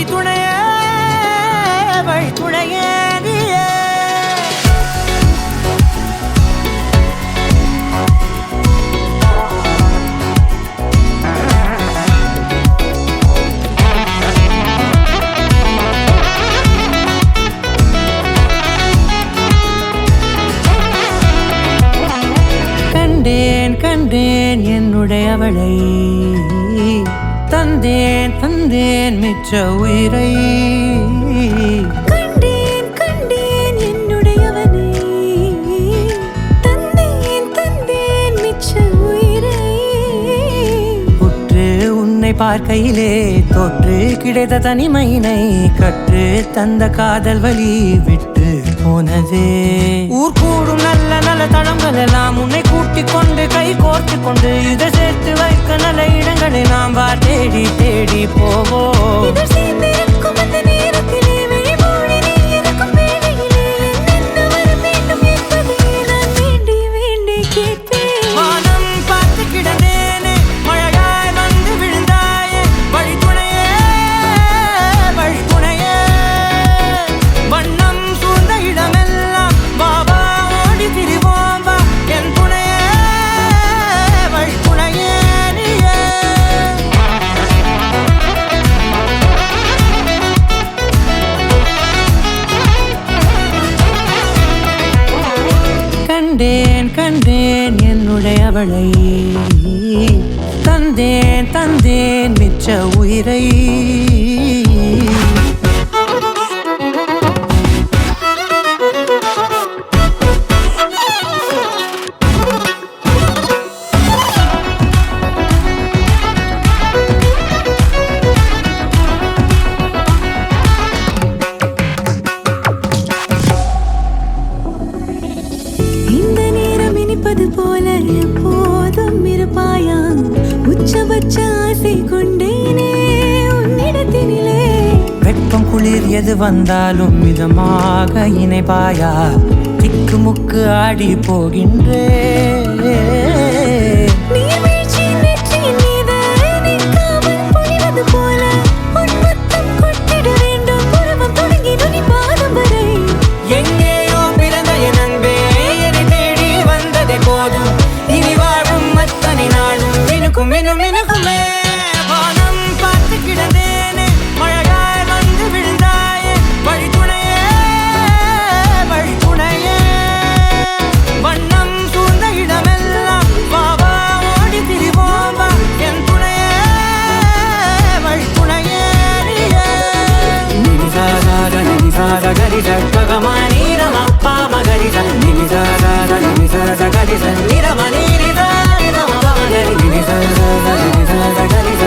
வழித்துணையே வழித்துணையே நீயே. கண்டேன் கண்டேன் என்னுடையவளை, தந்தேன் தந்தேன் மிச்ச உயிரை. கண்டேன் கண்டேன் என்னுடையவனை, தந்தேன் தந்தேன் மிச்ச உயிரை. உற்று உன்னை பார்க்கையிலே தோற்று கிடைத்த தனிமையினை கற்று தந்த காதல் வழி விட்டு போனதே. ஊர் கூடும் நல்ல நல்ல தளங்கள் எல்லாம் உன்னை கூட்டிக் கொண்டு கை கோர்த்து கொண்டு இதை சேர்த்து வைக்க நல்ல இடங்களை நாம் வா தேடி தேடி போவோம். இதழ் சேர்ந்திருக்கும் அந்த நேரத்திலே விழிமூடி நீ இருக்கும் வேளையிலே என்னென்ன வர வேண்டும் என்பதை நான் வேண்டி வேண்டி கேட்பேன். வானம் பார்த்து கிடந்தேனே, மழையாய் வந்து விழுந்தாயே, வழித்துணையே வழித்துணையே. வண்ணம் சூழ்ந்த இடமெல்லாம் பாபா ஓடி திரிவோம் வா, என் துணையே வழித்துணையே நீயே. கண்டேன் கண்டேன் என்னுடையவளை, தந்தேன் தந்தேன் மிச்ச உயிரை. இந்த நேரம் இனிப்பது போல எப்போதும் இருப்பாயா, உச்சபட்ச ஆசை கொண்டேனே உன்னிடத்தினிலே. வெப்பம் குளிர் எது வந்தாலும் மிதமாக இணைப்பாயா, திக்குமுக்கு ஆடி போகின்றே. நீர்வீழ்ச்சியின் நெற்றியின் மீது நிற்காமல் பொழிவது போல உன் முத்தம் கொட்டிட வேண்டும், உருவம் தொடங்கி நுனி பாதம் வரை. எங்கேயோ பிறந்த என் அன்பே, என்னை தேடி வந்ததே போதும், இனி வாழும் அத்தனை நாளும் மினுக்கும் மினும் மினுக்குமே. வானம் பார்த்து கிடந்தேனே, மழையாய் வந்து விழுந்தாயே, வழித்துணையே வழித்துணையே. வண்ணம் சூழ்ந்த இடமெல்லாம் பாபா ஓடி திரிவோம் வா, என் துணையே வழித்துணையே நீயே. நினிசாத நினிசாத கரிச ககமானி ரமப்பா மகரிச நினிசாத நினிசாத கரிச நிரமணி நிதா நிரம மகரி நினிசாத நினிசாத கரிச